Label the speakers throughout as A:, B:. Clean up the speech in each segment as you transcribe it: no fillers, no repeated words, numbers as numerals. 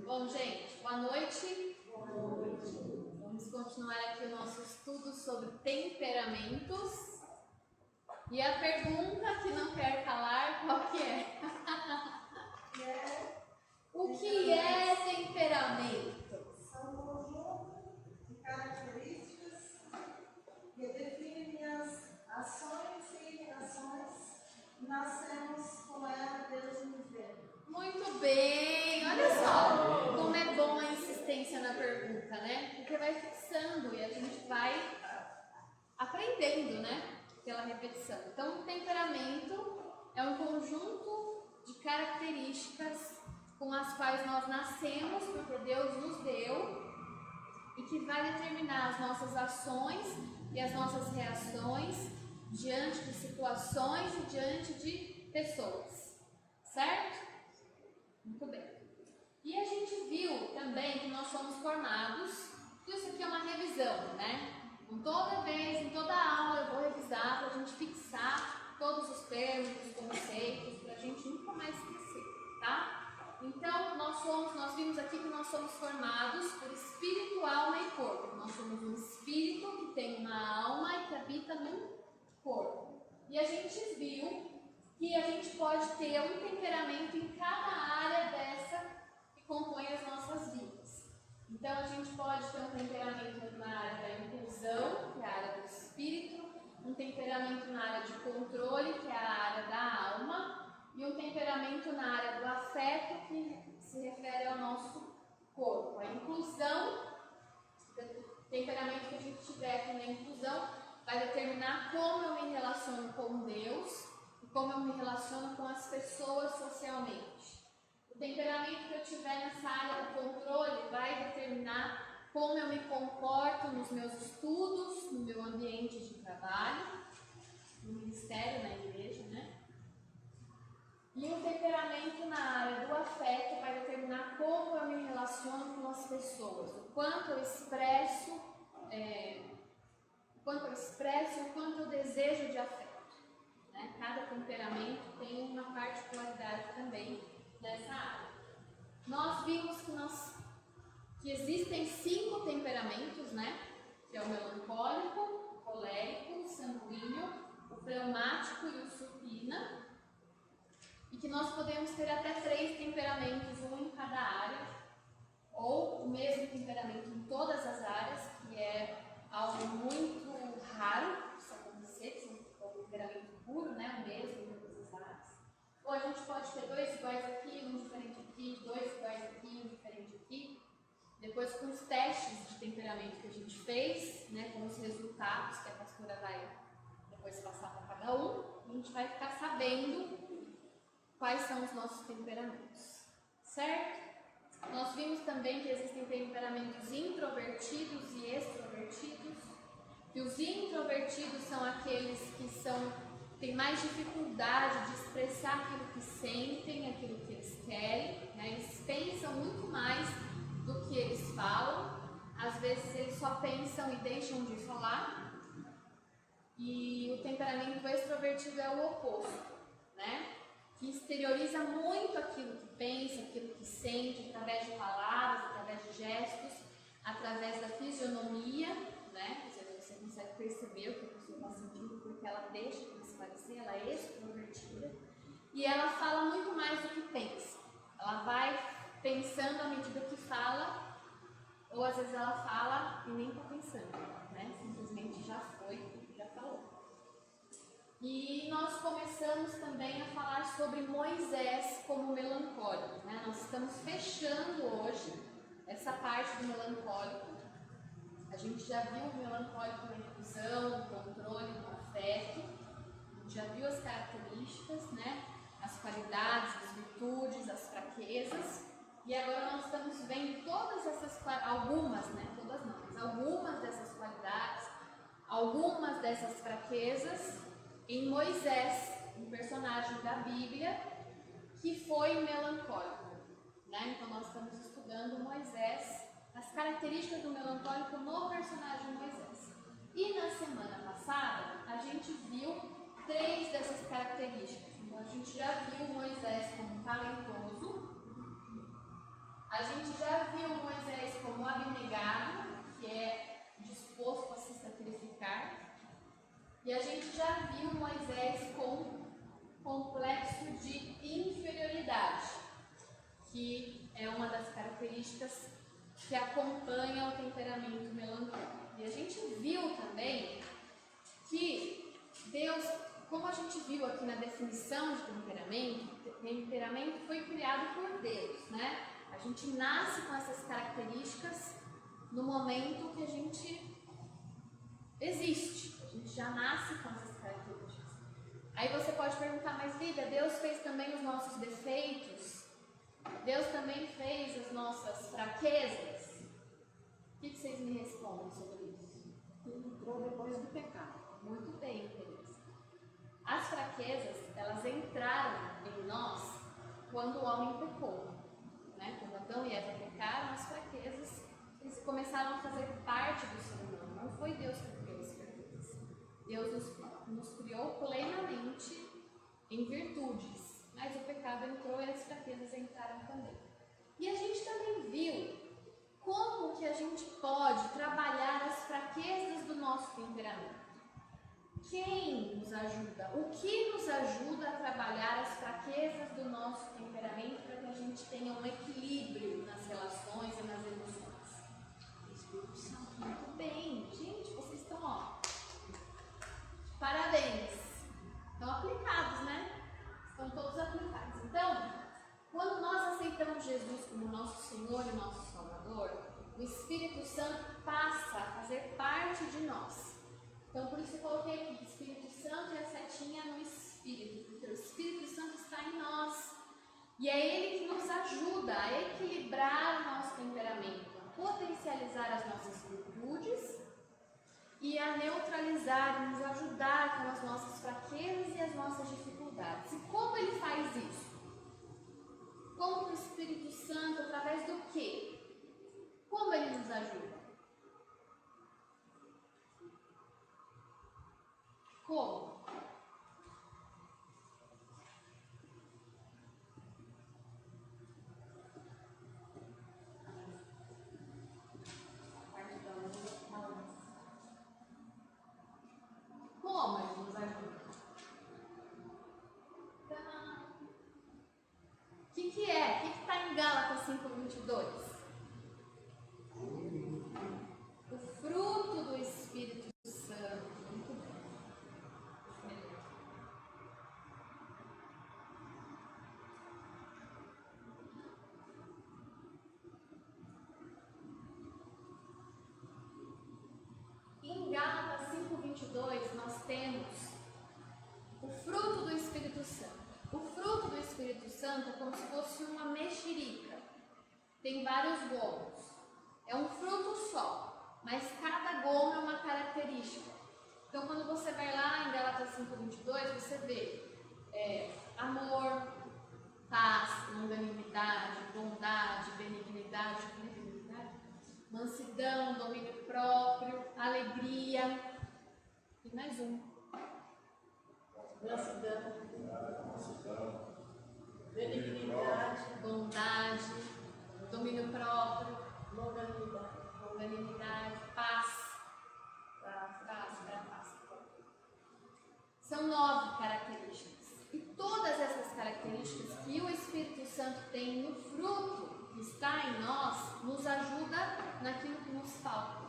A: Bom, gente, boa noite. Vamos continuar aqui o nosso estudo sobre temperamentos. E a pergunta que não quer calar, qual que é? O que é temperamento?
B: São um conjunto de características que definem as ações e reações. Nascemos com ela, Deus nos deu.
A: Muito bem, olha só como é bom a insistência na pergunta, né? Porque vai fixando e a gente vai aprendendo, né? Pela repetição. Então, o temperamento é um conjunto de características com as quais nós nascemos, porque Deus nos deu, e que vai determinar as nossas ações e as nossas reações diante de situações e diante de pessoas, certo? Muito bem. E a gente viu também que nós somos formados, isso aqui é uma revisão, né? Toda vez, em toda aula eu vou revisar para a gente fixar todos os termos, os conceitos, para a gente nunca mais esquecer, tá? Então, nós vimos aqui que nós somos formados por espírito, alma e corpo. Nós somos um espírito que tem uma alma e que habita num corpo. E a gente viu que a gente pode ter um temperamento em cada área dessa que compõe as nossas vidas. Então, a gente pode ter um temperamento na área da inclusão, que é a área do espírito, um temperamento na área de controle, que é a área da alma, e um temperamento na área do afeto, que se refere ao nosso corpo. A inclusão, o temperamento que a gente tiver aqui na inclusão, vai determinar como eu me relaciono com Deus e como eu me relaciono com as pessoas socialmente. O temperamento que eu tiver nessa área do controle vai determinar como eu me comporto nos meus estudos, no meu ambiente de trabalho, no ministério, na igreja, né? E o temperamento na área do afeto vai determinar como eu me relaciono com as pessoas, o quanto eu expresso e o quanto eu desejo de afeto. Né? Cada temperamento tem uma particularidade também nessa área. Nós vimos que existem 5 temperamentos, né? Que é o melancólico, o colérico, o sanguíneo, o fleumático e o supina. E que nós podemos ter até 3 temperamentos, um em cada área, ou o mesmo temperamento em todas as áreas, que é algo muito raro isso acontecer, que é um temperamento puro, né? O mesmo em todas as áreas. Ou a gente pode ter 2 iguais aqui, um diferente aqui, 2 iguais aqui, um diferente aqui. Depois, com os testes de temperamento que a gente fez, né, com os resultados que a pastora vai depois passar para cada um, a gente vai ficar sabendo quais são os nossos temperamentos, certo? Nós vimos também que existem temperamentos introvertidos e extrovertidos, que os introvertidos são aqueles que têm mais dificuldade de expressar aquilo que sentem, aquilo que eles querem, né? Eles pensam muito mais do que eles falam, às vezes eles só pensam e deixam de falar. E o temperamento extrovertido é o oposto, né? Que exterioriza muito aquilo que pensa, aquilo que sente, através de palavras, através de gestos, através da fisionomia, né? Você consegue perceber o que a pessoa está sentindo, porque ela deixa transparecer, ela é extrovertida. E ela fala muito mais do que pensa. Ela vai pensando à medida que fala, ou às vezes ela fala e nem está pensando, né? Simplesmente já foi, já falou. E nós começamos também a falar sobre Moisés como melancólico, né? Nós estamos fechando hoje essa parte do melancólico. A gente já viu o melancólico na inclusão, no controle, no afeto. A gente já viu as características, né? As qualidades, as virtudes, as fraquezas. E agora nós estamos vendo todas essas, algumas, né? Todas não, mas algumas dessas qualidades, algumas dessas fraquezas em Moisés, um personagem da Bíblia que foi melancólico, né? Então nós estamos estudando Moisés, as características do melancólico no personagem Moisés. E na semana passada a gente viu 3 dessas características. Então a gente já viu Moisés como talentoso, A gente já viu Moisés como abnegado, que é disposto a se sacrificar. E a gente já viu Moisés com complexo de inferioridade, que é uma das características que acompanha o temperamento melancólico. E a gente viu também que Deus, como a gente viu aqui na definição de temperamento foi criado por Deus, né? A gente nasce com essas características no momento que a gente existe. A gente já nasce com essas características. Aí você pode perguntar, mas Lívia, Deus fez também os nossos defeitos? Deus também fez as nossas fraquezas? O que vocês me respondem sobre isso?
C: Ele entrou depois do pecado.
A: Muito bem, queridos. As fraquezas, elas entraram em nós quando o homem pecou. Né? Quando Adão e Eva pecaram, as fraquezas eles começaram a fazer parte do ser humano. Não foi Deus que criou as fraquezas. Deus nos criou plenamente em virtudes. Mas o pecado entrou e as fraquezas entraram também. E a gente também viu como que a gente pode trabalhar as fraquezas do nosso temperamento. Quem nos ajuda? O que nos ajuda a trabalhar as fraquezas do nosso temperamento para que a gente tenha um equilíbrio nas relações e nas emoções? O Espírito Santo. Muito bem. Gente, vocês estão, ó. Parabéns. Estão aplicados, né? Estão todos aplicados. Então, quando nós aceitamos Jesus como nosso Senhor e nosso Salvador, o Espírito Santo passa a fazer parte de nós. Então, por isso eu coloquei aqui, Espírito Santo e a setinha no Espírito, porque o Espírito Santo está em nós. E é Ele que nos ajuda a equilibrar o nosso temperamento, a potencializar as nossas virtudes e a neutralizar, nos ajudar com as nossas fraquezas e as nossas dificuldades. E como Ele faz isso? Como o Espírito Santo, através do quê? Como Ele nos ajuda? Como? Como Ele nos ajuda? Então, o que é? O que está em Gálatas 5:22? O fruto do Espírito Santo. Muito bem. Em Gálatas 5:22 nós temos o fruto do Espírito Santo. O fruto do Espírito Santo é como se fosse uma mexerica. Tem vários gomos. É um fruto só, mas cada gomo é uma característica. Então, quando você vai lá em Gálatas 5:22, você vê amor, paz, longanimidade, bondade, benignidade, mansidão, domínio próprio, alegria. E mais um. Mansidão, benignidade, bondade, domínio próprio, longanimidade, paz. São 9 características. E todas essas características que o Espírito Santo tem no fruto que está em nós, nos ajuda naquilo que nos falta.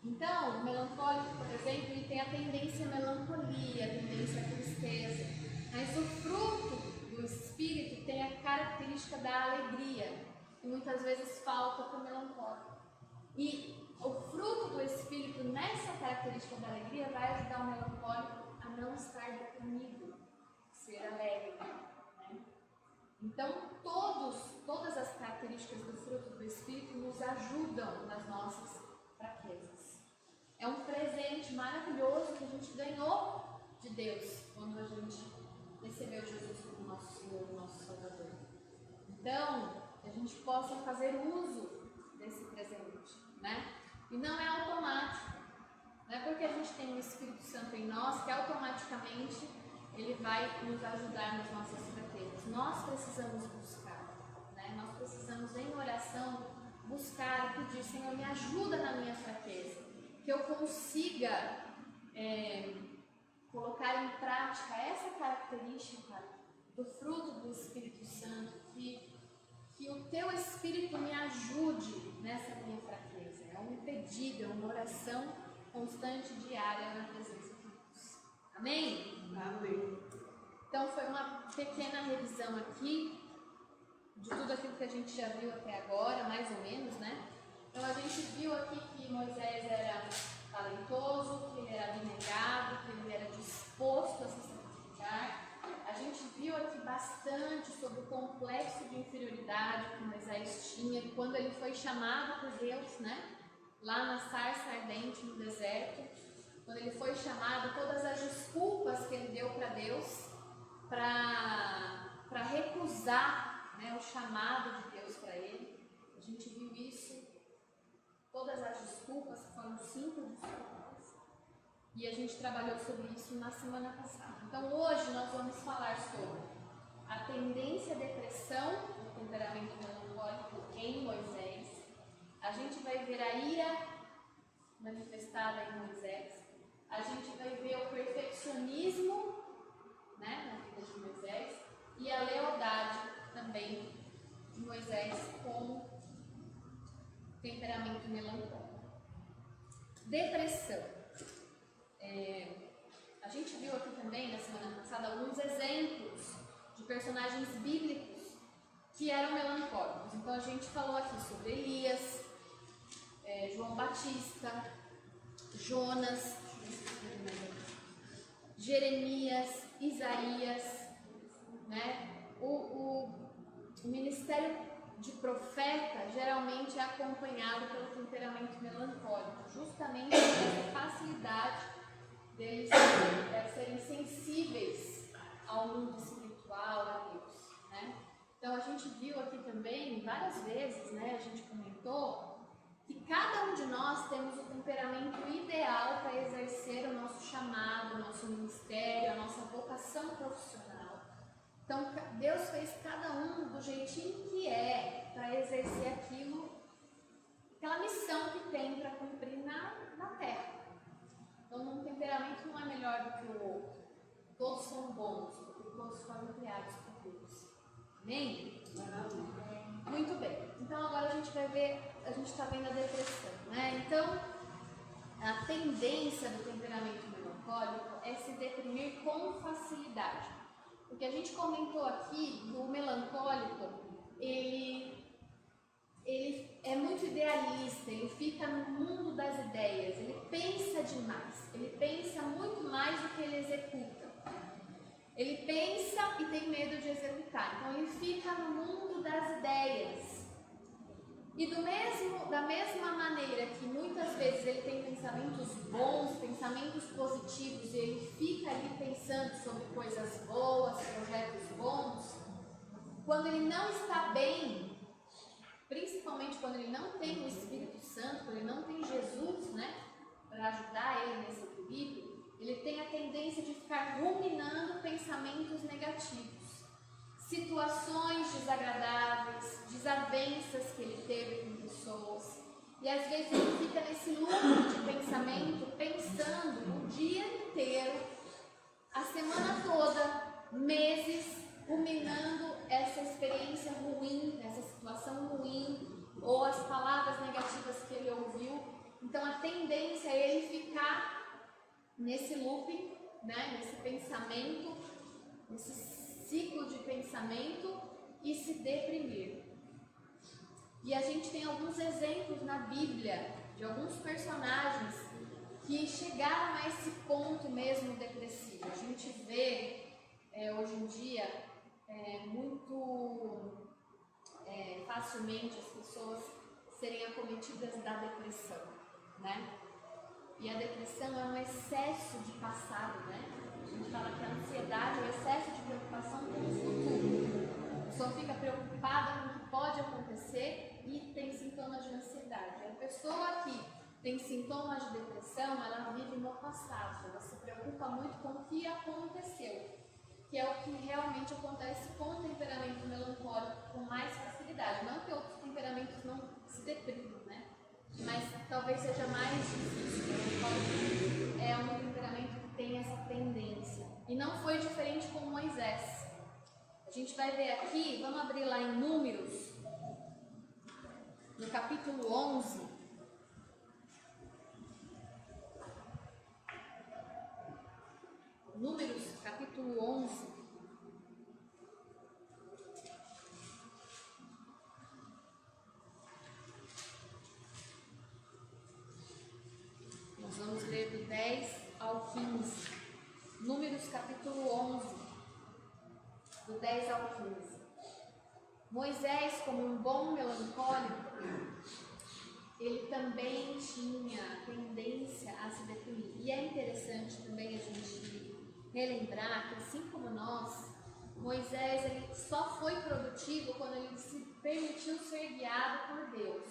A: Então, o melancólico, por exemplo, ele tem a tendência à melancolia, a tendência à tristeza. Mas o fruto do Espírito tem a característica da alegria, que muitas vezes falta para o melancólico. E o fruto do Espírito nessa característica da alegria vai ajudar o melancólico a não estar deprimido, ser alegre. Né? Então, todas as características do fruto do Espírito nos ajudam nas nossas fraquezas. É um presente maravilhoso que a gente ganhou de Deus quando a gente recebeu Jesus como nosso Senhor e nosso Salvador. Então, que a gente possa fazer uso desse presente, né? E não é automático. Não é porque a gente tem o Espírito Santo em nós que automaticamente ele vai nos ajudar nas nossas fraquezas. Nós precisamos buscar, né? né? Nós precisamos, em oração, buscar e pedir: Senhor, me ajuda na minha fraqueza, que eu consiga colocar em prática essa característica do fruto do Espírito Santo, que o Teu Espírito me ajude nessa minha fraqueza. É um pedido, é uma oração constante, diária, na presença de Deus. Amém?
B: Amém.
A: Então foi uma pequena revisão aqui de tudo aquilo que a gente já viu até agora, mais ou menos, né? Então a gente viu aqui que Moisés era talentoso, que ele era abnegado, que ele era disposto a se sacrificar. A gente viu aqui bastante sobre o complexo de inferioridade que Moisés tinha quando ele foi chamado por Deus, né? Lá na sarça ardente no deserto, quando ele foi chamado, todas as desculpas que ele deu para Deus para recusar, né, o chamado de Deus para ele. A gente viu isso, todas as desculpas, foram 5 desculpas, e a gente trabalhou sobre isso na semana passada. Então hoje nós vamos falar sobre a tendência à depressão, o temperamento melancólico em Moisés. A gente vai ver a ira manifestada em Moisés. A gente vai ver o perfeccionismo, né, na vida de Moisés, e a lealdade também de Moisés com temperamento melancólico. Depressão. A gente viu aqui também na semana passada alguns exemplos de personagens bíblicos que eram melancólicos. Então a gente falou aqui sobre Elias, João Batista, Jonas, Jeremias, Isaías, né? O ministério de profeta geralmente é acompanhado pelo temperamento melancólico, justamente por essa facilidade deles serem sensíveis ao mundo espiritual, a Deus, né? Então a gente viu aqui também várias vezes, né? A gente comentou que cada um de nós temos o temperamento ideal para exercer o nosso chamado, o nosso ministério, a nossa vocação profissional. Então, Deus fez cada um do jeitinho que é para exercer aquela missão que tem para cumprir na terra. Então, um temperamento não é melhor do que o outro. Todos são bons, porque todos foram criados por Deus. Amém? Muito bem. Então, agora a gente vai ver, a gente está vendo a depressão, né? Então, a tendência do temperamento melancólico é se deprimir com facilidade. Porque a gente comentou aqui que o melancólico, ele é muito idealista, ele fica no mundo das ideias, ele pensa demais, ele pensa muito mais do que ele executa. Ele pensa e tem medo de executar, então ele fica no mundo das ideias. E da mesma maneira que muitas vezes ele tem pensamentos bons, pensamentos positivos, e ele fica ali pensando sobre coisas boas, projetos bons, quando ele não está bem, principalmente quando ele não tem o Espírito Santo, quando ele não tem Jesus, né, para ajudar ele nesse equilíbrio, ele tem a tendência de ficar ruminando pensamentos negativos. Situações desagradáveis, desavenças que ele teve com pessoas, e às vezes ele fica nesse loop de pensamento, pensando o dia inteiro, a semana toda, meses, ruminando essa experiência ruim, essa situação ruim, ou as palavras negativas que ele ouviu. Então a tendência é ele ficar nesse loop, né, nesse pensamento, nesse ciclo de pensamento e se deprimir. E a gente tem alguns exemplos na Bíblia de alguns personagens que chegaram a esse ponto mesmo depressivo. A gente vê hoje em dia muito facilmente as pessoas serem acometidas da depressão, né? E a depressão é um excesso de passado, né? A gente fala que a ansiedade é o excesso de preocupação com o futuro. A pessoa fica preocupada com o que pode acontecer e tem sintomas de ansiedade. A pessoa que tem sintomas de depressão, ela vive no passado, ela se preocupa muito com o que aconteceu, que é o que realmente acontece com o temperamento melancólico com mais facilidade. facilidade. Não que outros temperamentos não se deprimam, né? Mas talvez seja mais difícil. É um temperamento que tem essa tendência. E não foi diferente com Moisés. A gente vai ver aqui, vamos abrir lá em Números, no capítulo 11. Números, capítulo 11. Nós vamos ler do 10 ao 15. Números, capítulo 11, do 10 ao 15. Moisés, como um bom melancólico, ele também tinha tendência a se deprimir. E é interessante também a gente relembrar que, assim como nós, Moisés ele só foi produtivo quando ele se permitiu ser guiado por Deus.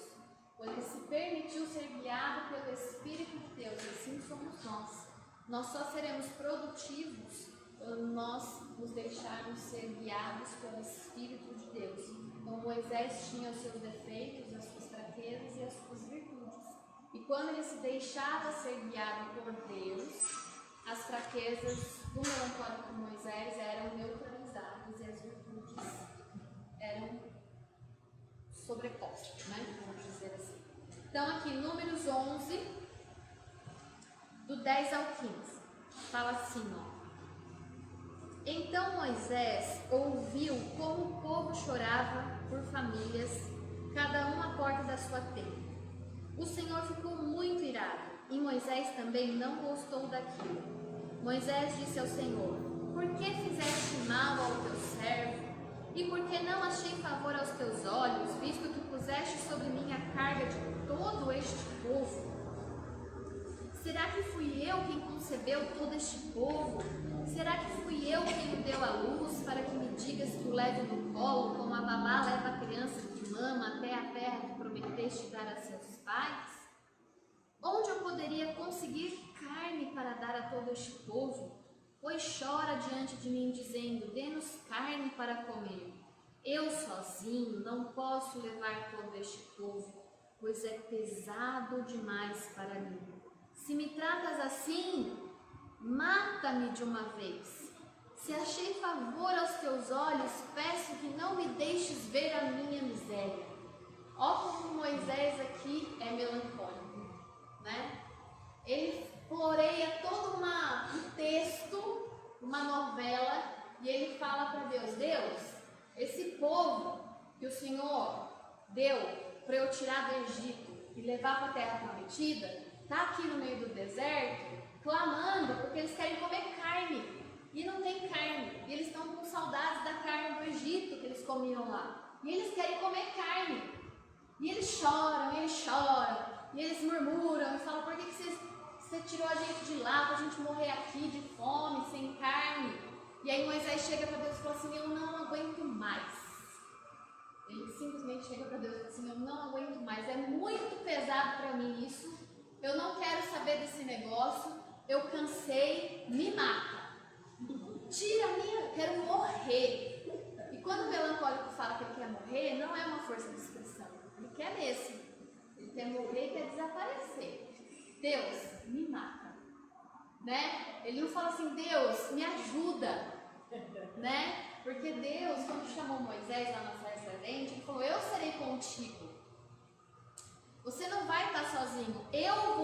A: Quando ele se permitiu ser guiado pelo Espírito de Deus. Assim somos nós. Nós só seremos produtivos quando nós nos deixarmos ser guiados pelo Espírito de Deus. Então Moisés tinha os seus defeitos, as suas fraquezas e as suas virtudes. E quando ele se deixava ser guiado por Deus, as fraquezas do melancólico Moisés eram neutralizadas e as virtudes eram sobrepostas, né? Vamos dizer assim. Então aqui, Números 11, do 10 ao 15, fala assim, ó. Então Moisés ouviu como o povo chorava por famílias, cada um à porta da sua tenda. O Senhor ficou muito irado, e Moisés também não gostou daquilo. Moisés disse ao Senhor: por que fizeste mal ao teu servo? E por que não achei favor aos teus olhos, visto que puseste sobre mim a carga de todo este povo? Será que fui eu quem concebeu todo este povo? Será que fui eu quem o deu à luz, para que me digas que o leve no colo, como a babá leva a criança que mama até a terra que prometeste dar a seus pais? Onde eu poderia conseguir carne para dar a todo este povo? Pois chora diante de mim, dizendo: dê-nos carne para comer. Eu sozinho não posso levar todo este povo, pois é pesado demais para mim. Se me tratas assim, mata-me de uma vez. Se achei favor aos teus olhos, peço que não me deixes ver a minha miséria. Ó como Moisés aqui é melancólico, né? Ele floreia todo um texto, uma novela, e ele fala para Deus: Deus, esse povo que o Senhor deu para eu tirar do Egito e levar para a terra prometida, está aqui no meio do deserto, clamando, porque eles querem comer carne, e não tem carne, e eles estão com saudades da carne do Egito que eles comiam lá, e eles querem comer carne, e eles choram, e eles murmuram, e falam: por que você tirou a gente de lá, para a gente morrer aqui de fome, sem carne? E aí Moisés chega para Deus e fala assim: eu não aguento mais. Ele simplesmente chega para Deus e fala assim: eu não aguento mais, é muito pesado para mim isso, eu não quero saber desse negócio, eu cansei, me mata. Tira a minha, quero morrer. E quando o melancólico fala que ele quer morrer, não é uma força de expressão, ele quer mesmo. Ele quer morrer e quer desaparecer. Deus, me mata. Né? Ele não fala assim: Deus, me ajuda. Né? Porque Deus, quando chamou Moisés lá na sarça ardente, ele falou: eu serei contigo. Você não vai estar sozinho. Eu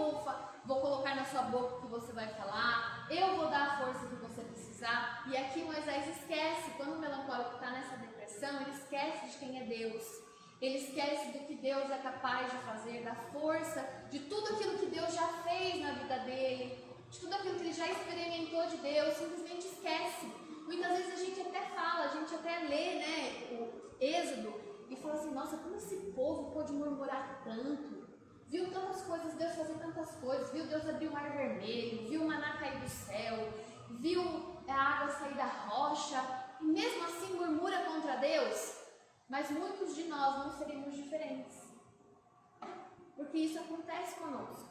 A: vou colocar na sua boca o que você vai falar. Eu vou dar a força que você precisar. E aqui Moisés esquece, quando o melancólico está nessa depressão, ele esquece de quem é Deus. Ele esquece do que Deus é capaz de fazer, da força, de tudo aquilo que Deus já fez na vida dele, de tudo aquilo que ele já experimentou de Deus, simplesmente esquece. Muitas vezes a gente até fala, a gente até lê, né, o Êxodo, e fala assim: nossa, como esse povo pôde murmurar tanto? Viu tantas coisas, Deus fazer tantas coisas, viu Deus abrir o mar vermelho, viu o maná cair do céu, viu a água sair da rocha, e mesmo assim murmura contra Deus. Mas muitos de nós não seríamos diferentes, porque isso acontece conosco.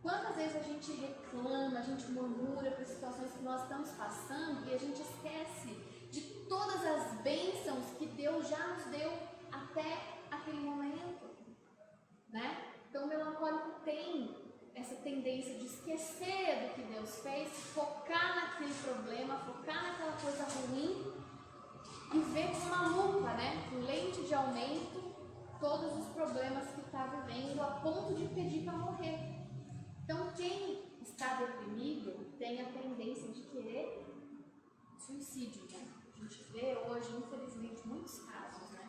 A: Quantas vezes a gente reclama, a gente murmura por situações que nós estamos passando e a gente esquece de todas as bênçãos que Deus já nos deu há até aquele momento, né? Então o melancólico tem essa tendência de esquecer do que Deus fez, focar naquele problema, focar naquela coisa ruim e ver com uma lupa, né? Com lente de aumento, todos os problemas que está vivendo a ponto de pedir para morrer. Então quem está deprimido tem a tendência de querer suicídio, né? A gente vê hoje, infelizmente, muitos casos, né,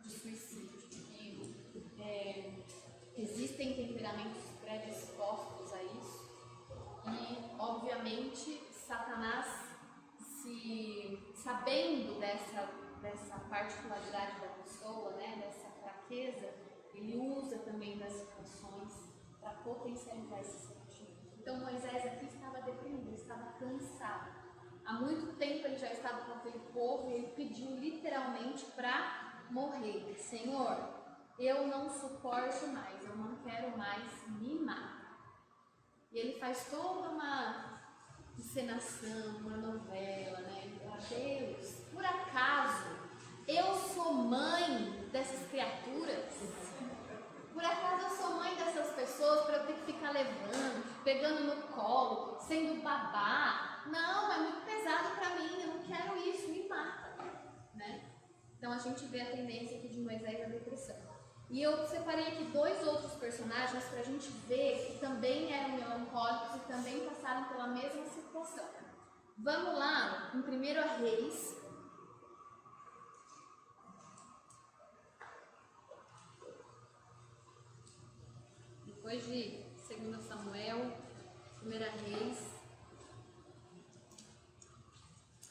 A: de suicídio. Existem temperamentos predispostos a isso e, obviamente, Satanás, sabendo dessa particularidade da pessoa, né, dessa fraqueza, ele usa também das situações para potencializar esse sentimento. Então Moisés aqui estava deprimido, estava cansado. Há muito tempo ele já estava com aquele povo e ele pediu literalmente para morrer. Senhor, eu não suporto mais, eu não quero mais, me matar. E ele faz toda uma encenação, uma novela, né? Ele fala, Deus, por acaso eu sou mãe dessas criaturas? Por acaso eu sou mãe dessas pessoas para eu ter que ficar levando, pegando no colo, sendo babá? Não, é muito pesado para mim, eu não quero isso, me mata, né? Então a gente vê a tendência aqui de Moisés à depressão. E eu separei aqui 2 outros personagens para a gente ver que também eram melancólicos e também passaram pela mesma situação. Vamos lá, em 1 Reis. Depois de 2 Samuel, 1 Reis,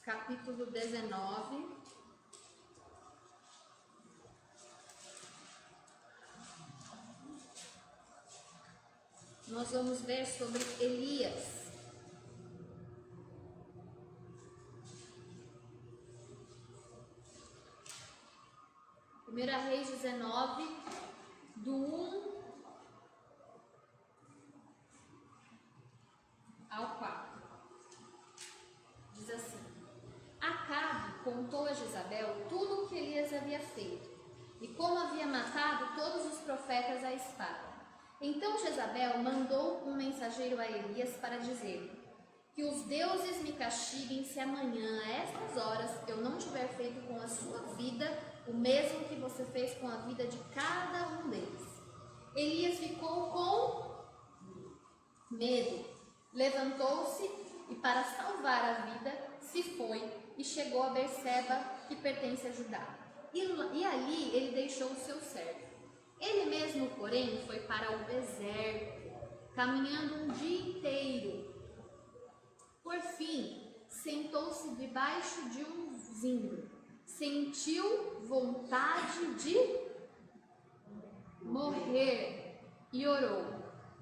A: capítulo 19. Nós vamos ver sobre Elias. Primeira Reis 19, do 1 ao 4. Diz assim: Acabe contou a Jezabel tudo o que Elias havia feito, e como havia matado todos os profetas à espada. Então Jezabel mandou um mensageiro a Elias para dizer: que os deuses me castiguem se amanhã, a estas horas, eu não tiver feito com a sua vida o mesmo que você fez com a vida de cada um deles. Elias ficou com medo, levantou-se e, para salvar a vida, se foi e chegou a Berseba, que pertence a Judá. E ali ele deixou o seu servo. Ele mesmo, porém, foi para o deserto, caminhando um dia inteiro. Por fim, sentou-se debaixo de um zimbro, sentiu vontade de morrer e orou: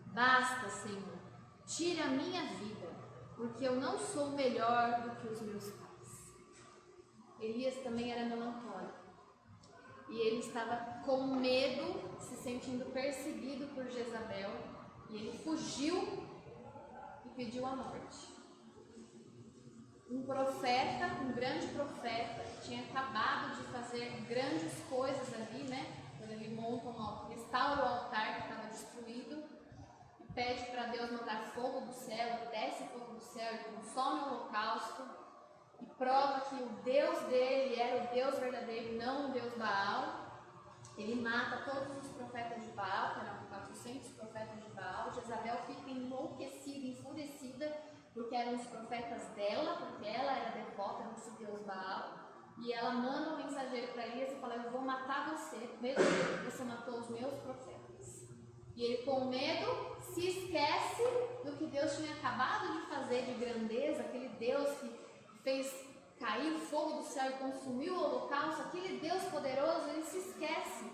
A: Basta, Senhor, tira a minha vida, porque eu não sou melhor do que os meus pais. Elias também era melancólico. E ele estava com medo, se sentindo perseguido por Jezabel, e ele fugiu e pediu a morte. Um profeta, um grande profeta, que tinha acabado de fazer grandes coisas ali, né? Quando ele monta restaura o altar que estava destruído, e pede para Deus mandar fogo do céu, e desce fogo do céu, e consome o holocausto, e prova que o Deus dele era o Deus verdadeiro, não o Deus Baal. Ele mata todos os profetas de Baal, que eram 400 profetas de Baal. Jezabel fica enlouquecida, enfurecida, porque eram os profetas dela, porque ela era devota desse Deus Baal. E ela manda um mensageiro para Elias e fala: eu vou matar você, mesmo que você matou os meus profetas. E ele, com medo, se esquece do que Deus tinha acabado de fazer de grandeza, aquele Deus que fez cair o fogo do céu e consumiu o holocausto, aquele Deus poderoso. Ele se esquece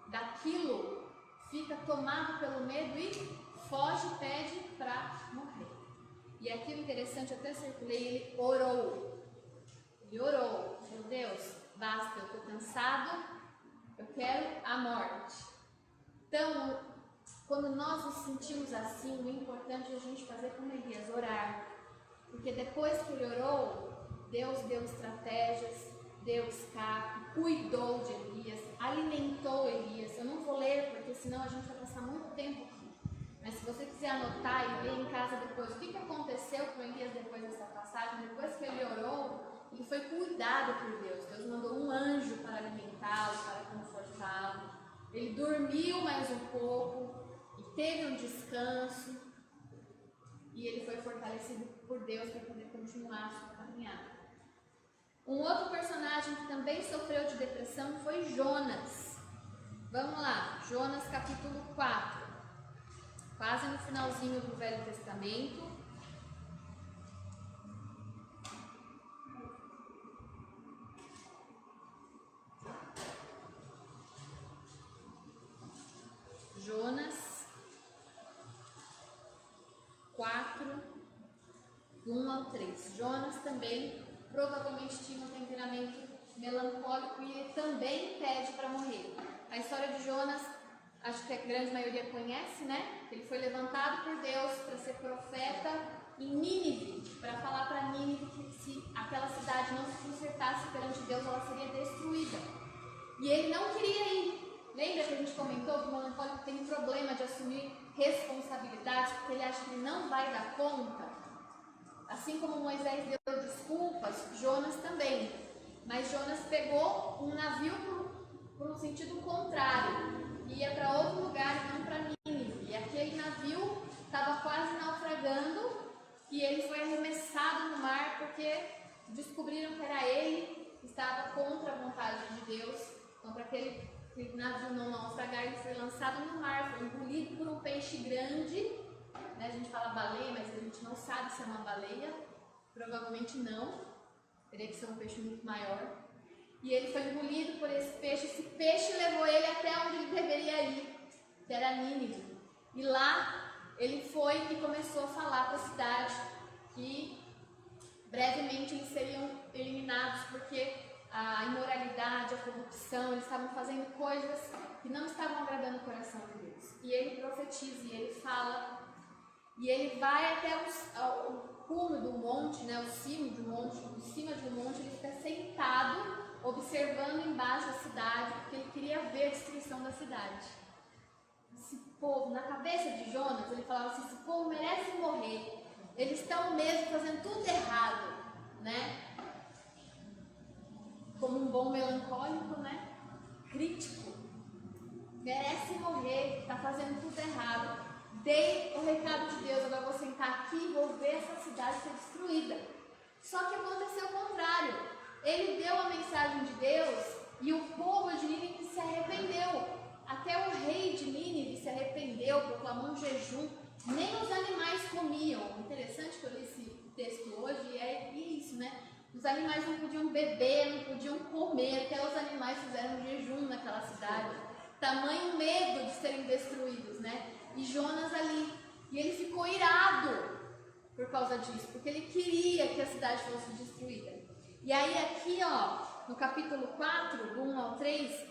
A: daquilo, fica tomado pelo medo e foge e pede para morrer. E aqui o interessante, eu até circulei, ele orou. Ele orou: meu Deus, basta, eu estou cansado, eu quero a morte. Então, quando nós nos sentimos assim, o importante é a gente fazer como Elias, orar. Porque depois que ele orou, Deus deu estratégias, deu escape, cuidou de Elias, alimentou Elias. Eu não vou ler, porque senão a gente vai passar muito tempo aqui. Mas se você quiser anotar e ver em casa depois o que aconteceu com Elias depois dessa passagem, depois que ele orou, ele foi cuidado por Deus. Deus mandou um anjo para alimentá-lo, para confortá-lo. Ele dormiu mais um pouco e teve um descanso. E ele foi fortalecido por Deus para poder continuar a sua caminhada. Um outro personagem que também sofreu de depressão foi Jonas. Vamos lá, Jonas capítulo 4. Quase no finalzinho do Velho Testamento. Jonas 4, do 1 ao 3. Jonas também provavelmente tinha um temperamento melancólico e ele também pede para morrer. A história de Jonas, acho que a grande maioria conhece, né? Ele foi levantado por Deus para ser profeta em Nínive, para falar para Nínive que se aquela cidade não se consertasse perante Deus, ela seria destruída. E ele não queria ir. Lembra que a gente comentou que o melancólico tem um problema de assumir responsabilidades, porque ele acha que ele não vai dar conta? Assim como Moisés deu desculpas, Jonas também. Mas Jonas pegou um navio por um sentido contrário. Ia para outro lugar e não para Nínive. E aquele navio estava quase naufragando e ele foi arremessado no mar porque descobriram que era ele que estava contra a vontade de Deus. Então, para aquele navio não naufragar, ele foi lançado no mar, foi engolido por um peixe grande. A gente fala baleia, mas a gente não sabe se é uma baleia. Provavelmente não. Teria que ser um peixe muito maior. E ele foi engolido por esse peixe. Esse peixe levou ele até onde ele deveria ir, que era Nínive. E lá ele foi e começou a falar para a cidade que brevemente eles seriam eliminados porque a imoralidade, a corrupção, eles estavam fazendo coisas que não estavam agradando o coração de Deus. E ele profetiza, e ele fala, e ele vai até o cume do monte, né, o cimo de um monte, em cima de um monte, ele fica sentado, observando embaixo a cidade, porque ele queria ver a destruição da cidade. Esse povo, na cabeça de Jonas, ele falava assim, esse povo merece morrer, eles estão mesmo fazendo tudo errado, né? Como um bom melancólico, né? Crítico. Merece morrer, está fazendo tudo errado. Dei o recado de Deus, agora vou sentar aqui e vou ver essa cidade ser destruída. Só que aconteceu o contrário. Ele deu a mensagem de Deus e o povo de Nínive se arrependeu. Até o rei de Nínive se arrependeu, proclamou um jejum. Nem os animais comiam. Interessante que eu li esse texto hoje e é isso, né? Os animais não podiam beber, não podiam comer, até os animais fizeram um jejum naquela cidade. Tamanho medo de serem destruídos, né? E Jonas ali, e ele ficou irado por causa disso, porque ele queria que a cidade fosse destruída. E aí aqui, ó, no capítulo 4, do 1 ao 3,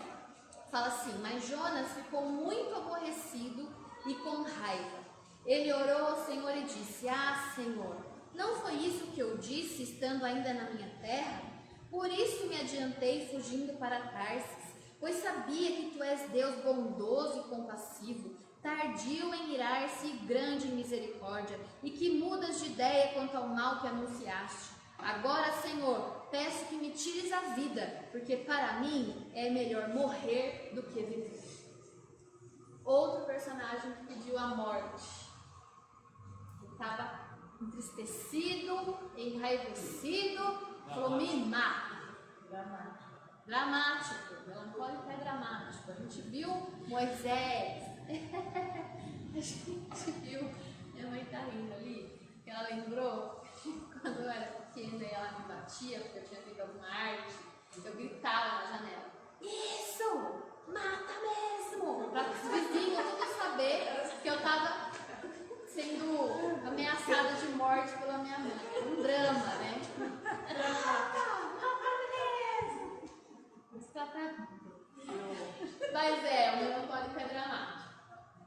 A: fala assim, mas Jonas ficou muito aborrecido e com raiva. Ele orou ao Senhor e disse, Senhor, não foi isso que eu disse estando ainda na minha terra? Por isso me adiantei fugindo para Tarsis, pois sabia que tu és Deus bondoso e compassivo, tardio em irar-se e grande em misericórdia, e que mudas de ideia quanto ao mal que anunciaste. Agora, Senhor, peço que me tires a vida, porque para mim é melhor morrer do que viver. Outro personagem que pediu a morte. Estava entristecido, enraivecido, falou, me mata. Dramático, melancólico é dramático. A gente viu Moisés, a gente viu, minha mãe tá rindo ali, que ela lembrou quando eu era pequena e ela me batia, porque eu tinha feito alguma arte, eu gritava na janela, isso, mata mesmo, para os vizinhos todos saber que eu tava sendo ameaçada de morte pela minha mãe. Um drama, né? Mas o melancólico é dramático.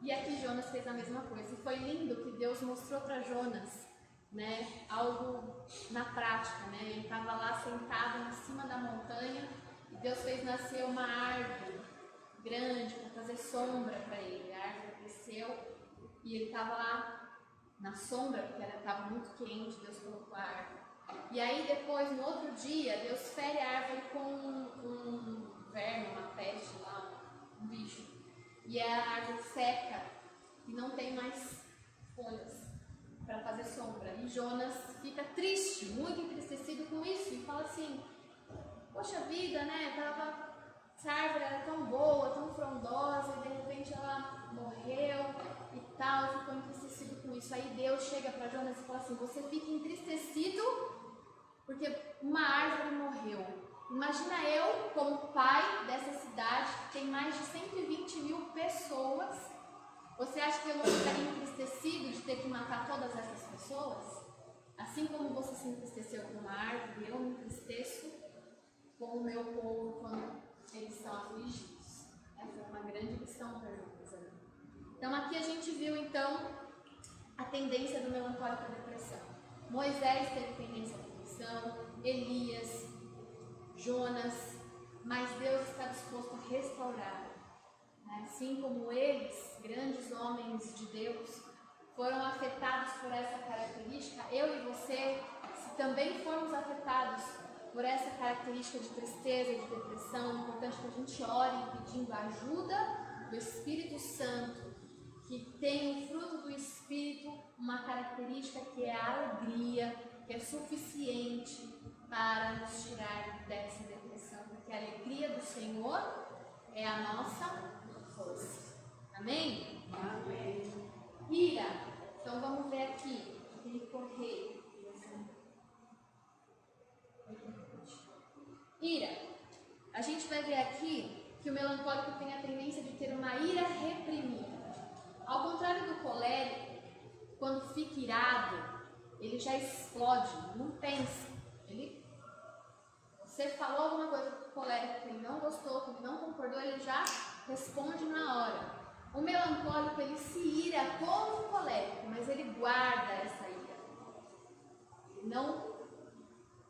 A: E aqui Jonas fez a mesma coisa. E foi lindo que Deus mostrou para Jonas né, algo na prática, né? Ele estava lá sentado em cima da montanha e Deus fez nascer uma árvore grande para fazer sombra para ele. A árvore cresceu e ele estava lá na sombra, porque estava muito quente, Deus colocou a árvore. E aí depois, no outro dia, Deus fere a árvore com um verme, uma peste lá, um bicho. E a árvore seca e não tem mais folhas para fazer sombra. E Jonas fica triste, muito entristecido com isso e fala assim: poxa vida, né? Essa árvore era tão boa, tão frondosa, e de repente ela morreu e tal, ficou entristecido com isso. Aí Deus chega para Jonas e fala assim: você fica entristecido porque uma árvore morreu. Imagina eu, como pai dessa cidade, que tem mais de 120 mil pessoas, você acha que eu não ficaria entristecido de ter que matar todas essas pessoas? Assim como você se entristeceu com uma árvore, eu me entristeço com o meu povo quando eles são afligidos. Essa é uma grande lição para nós. Então aqui a gente viu então a tendência do melancólico à depressão. Moisés teve tendência à depressão, Elias, Jonas, mas Deus está disposto a restaurar. Assim como eles, grandes homens de Deus, foram afetados por essa característica, eu e você, se também formos afetados por essa característica de tristeza e de depressão, é importante que a gente ore pedindo a ajuda do Espírito Santo, que tem o fruto do Espírito, uma característica que é a alegria, que é suficiente para nos tirar dessa depressão, porque a alegria do Senhor é a nossa força. Amém?
C: Amém.
A: Ira. Então vamos ver aqui. Tem que correr. Ira. A gente vai ver aqui que o melancólico tem a tendência de ter uma ira reprimida. Ao contrário do colérico, quando fica irado, ele já explode, não pensa. Você falou alguma coisa para o colérico que ele não gostou, que ele não concordou, ele já responde na hora. O melancólico, ele se ira como o colérico, mas ele guarda essa ira.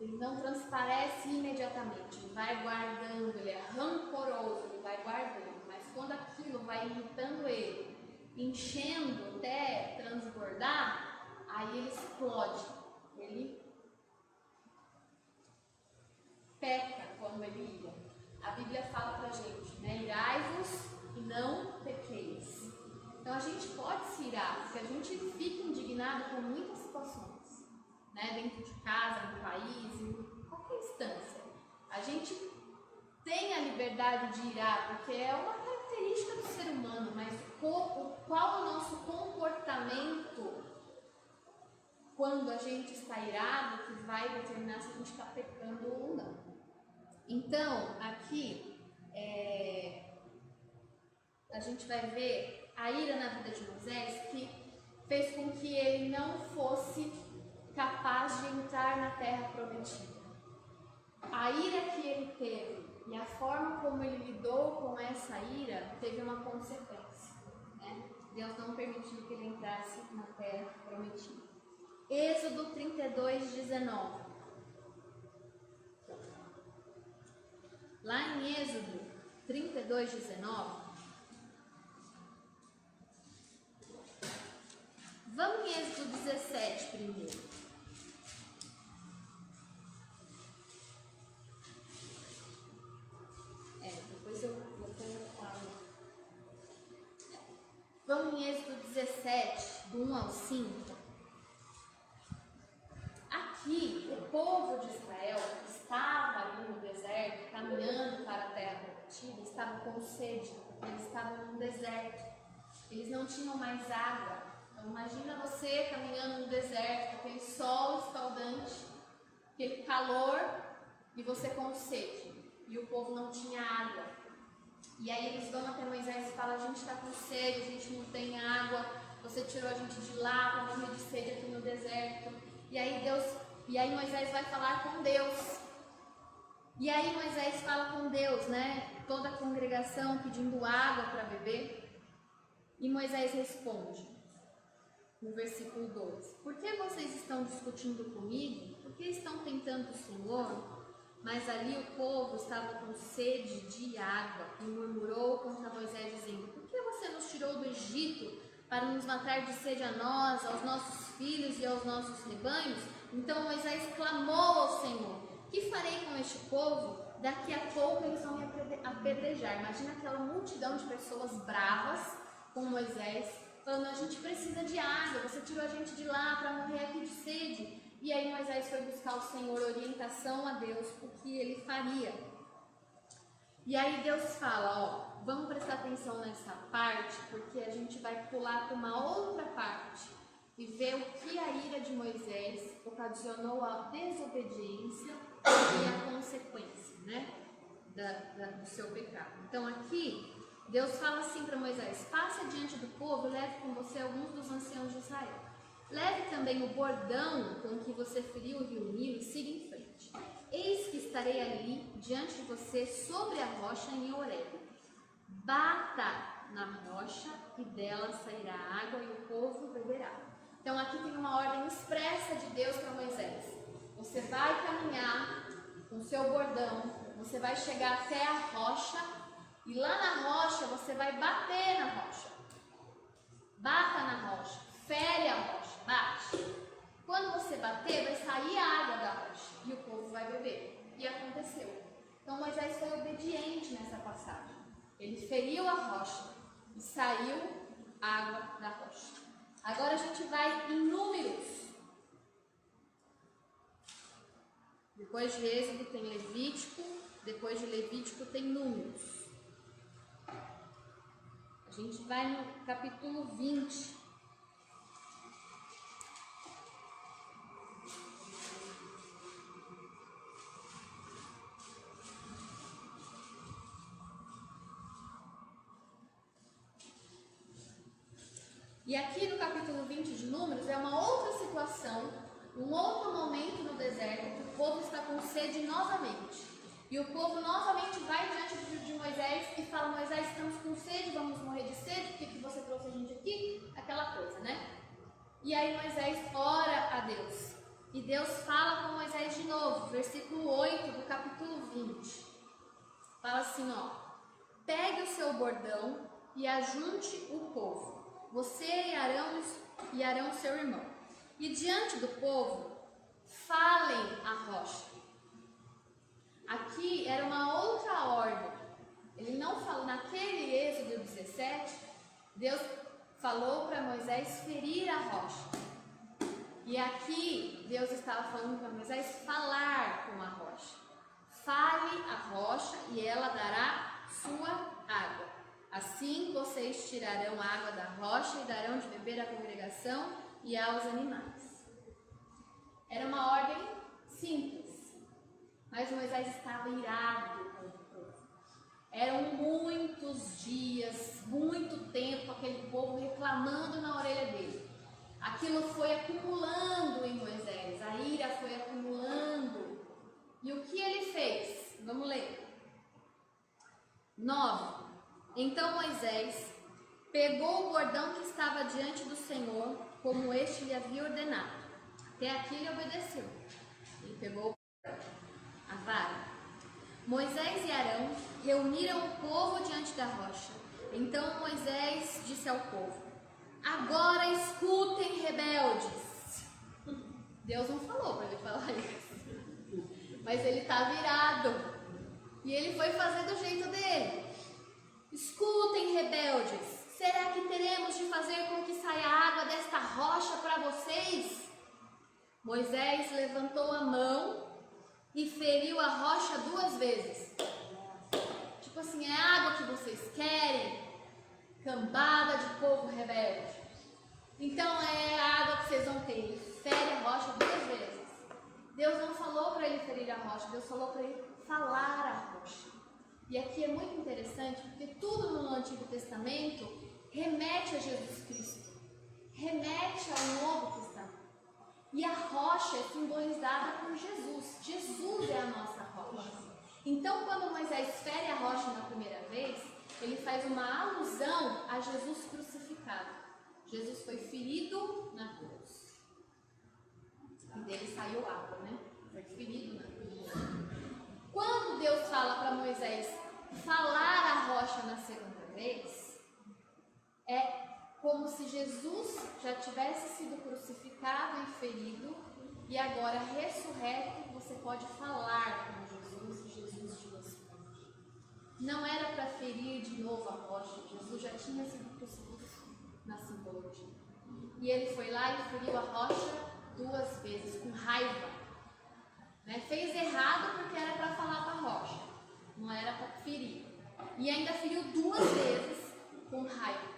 A: Ele não transparece imediatamente, ele vai guardando, ele é rancoroso, ele vai guardando. Mas quando aquilo vai irritando ele, enchendo até transbordar, aí ele explode. Ele peca quando ele ira. A Bíblia fala pra gente, né? Irai-vos e não pequeis. Então a gente pode se irar, porque a gente fica indignado com muitas situações, né? Dentro de casa, no país, em qualquer instância. A gente tem a liberdade de irar, porque é uma característica do ser humano, mas qual o nosso comportamento quando a gente está irado que vai determinar se a gente está pecando ou não. Então, aqui a gente vai ver a ira na vida de Moisés que fez com que ele não fosse capaz de entrar na terra prometida. A ira que ele teve e a forma como ele lidou com essa ira teve uma consequência, né? Deus não permitiu que ele entrasse na terra prometida. Êxodo 32, 19. Lá em Êxodo 32, 19, vamos em Êxodo 17 primeiro. Depois eu falo. Vamos em Êxodo 17, do 1 ao 5. Aqui, o povo de Israel estava ali no deserto, caminhando para a terra prometida, estava com sede, eles estavam no deserto, eles não tinham mais água. Então, imagina você caminhando no deserto, aquele sol escaldante, aquele calor, e você com sede, e o povo não tinha água. E aí eles vão até Moisés e falam: a gente está com sede, a gente não tem água, você tirou a gente de lá para morrer de sede aqui no deserto. E aí Moisés vai falar com Deus. E aí Moisés fala com Deus, né? Toda a congregação pedindo água para beber. E Moisés responde: no versículo 2. Por que vocês estão discutindo comigo? Por que estão tentando o Senhor? Mas ali o povo estava com sede de água e murmurou contra Moisés, dizendo: por que você nos tirou do Egito para nos matar de sede a nós, aos nossos filhos e aos nossos rebanhos? Então Moisés clamou ao Senhor: que farei com este povo? Daqui a pouco eles vão me apedrejar. Imagina aquela multidão de pessoas bravas com Moisés, falando: a gente precisa de água, você tirou a gente de lá para morrer aqui de sede. E aí Moisés foi buscar o Senhor orientação a Deus, o que ele faria. E aí Deus fala, vamos prestar atenção nessa parte, porque a gente vai pular para uma outra parte e ver o que a ira de Moisés ocasionou a desobediência e a consequência, né, do seu pecado. Então aqui Deus fala assim para Moisés: passe adiante do povo e leve com você alguns dos anciãos de Israel. Leve também o bordão com que você feriu o rio Nilo e siga em frente. Eis que estarei ali diante de você sobre a rocha em Horeb. Bata na rocha e dela sairá água e o povo beberá. Então aqui tem uma ordem expressa de Deus para Moisés. Você vai caminhar com o seu bordão, você vai chegar até a rocha e lá na rocha você vai bater na rocha. Bata na rocha, fere a rocha, bate. Quando você bater, vai sair a água da rocha e o povo vai beber. E aconteceu. Então Moisés foi obediente nessa passagem. Ele feriu a rocha e saiu água da rocha. Agora a gente vai em Números. Depois de Êxodo tem Levítico, depois de Levítico tem Números. A gente vai no capítulo 20. E aqui no capítulo 20 de Números é uma outra situação, um outro momento no deserto, que o povo está com sede novamente. E o povo novamente vai diante de Moisés e fala: Moisés, estamos com sede, vamos morrer de sede, por que você trouxe a gente aqui? Aquela coisa, né? E aí Moisés ora a Deus. E Deus fala com Moisés de novo, versículo 8 do capítulo 20. Fala assim, pegue o seu bordão e ajunte o povo. Você e Arão seu irmão. E diante do povo, falem a rocha. Aqui era uma outra ordem. Ele não falou, naquele Êxodo 17, Deus falou para Moisés ferir a rocha. E aqui Deus estava falando para Moisés falar com a rocha. Fale a rocha e ela dará sua água. Assim vocês tirarão a água da rocha e darão de beber à congregação e aos animais. Era uma ordem simples, mas Moisés estava irado com o povo. Eram muitos dias, muito tempo, aquele povo reclamando na orelha dele. Aquilo foi acumulando em Moisés, a ira foi acumulando. E o que ele fez? Vamos ler. 9. Então Moisés pegou o bordão que estava diante do Senhor, como este lhe havia ordenado. Até aqui ele obedeceu. Ele pegou a vara. Moisés e Arão reuniram o povo diante da rocha. Então Moisés disse ao povo: agora escutem, rebeldes. Deus não falou para ele falar isso, mas ele estava irado e ele foi fazer do jeito dele. Escutem, rebeldes, será que teremos de fazer com que saia água desta rocha para vocês? Moisés levantou a mão e feriu a rocha 2 vezes. Tipo assim, é a água que vocês querem? Cambada de povo rebelde. Então é a água que vocês vão ter. Ele fere a rocha 2 vezes. Deus não falou para ele ferir a rocha, Deus falou para ele falar a rocha. E aqui é muito interessante, porque tudo no Antigo Testamento remete a Jesus Cristo, remete ao Novo Testamento. E a rocha é simbolizada por Jesus. Jesus é a nossa rocha. Então, quando Moisés fere a rocha na primeira vez, ele faz uma alusão a Jesus crucificado. Jesus foi ferido na cruz. E dele saiu água, né? Foi ferido na cruz. Quando Deus fala para Moisés falar a rocha na segunda vez, é como se Jesus já tivesse sido crucificado e ferido, e agora ressurreto, você pode falar com Jesus e Jesus te responde. Não era para ferir de novo a rocha, Jesus já tinha sido crucificado na simbologia. E ele foi lá e feriu a rocha 2 vezes, com raiva. Né? Fez errado porque era para falar com a rocha, não era para ferir. E ainda feriu 2 vezes com raiva.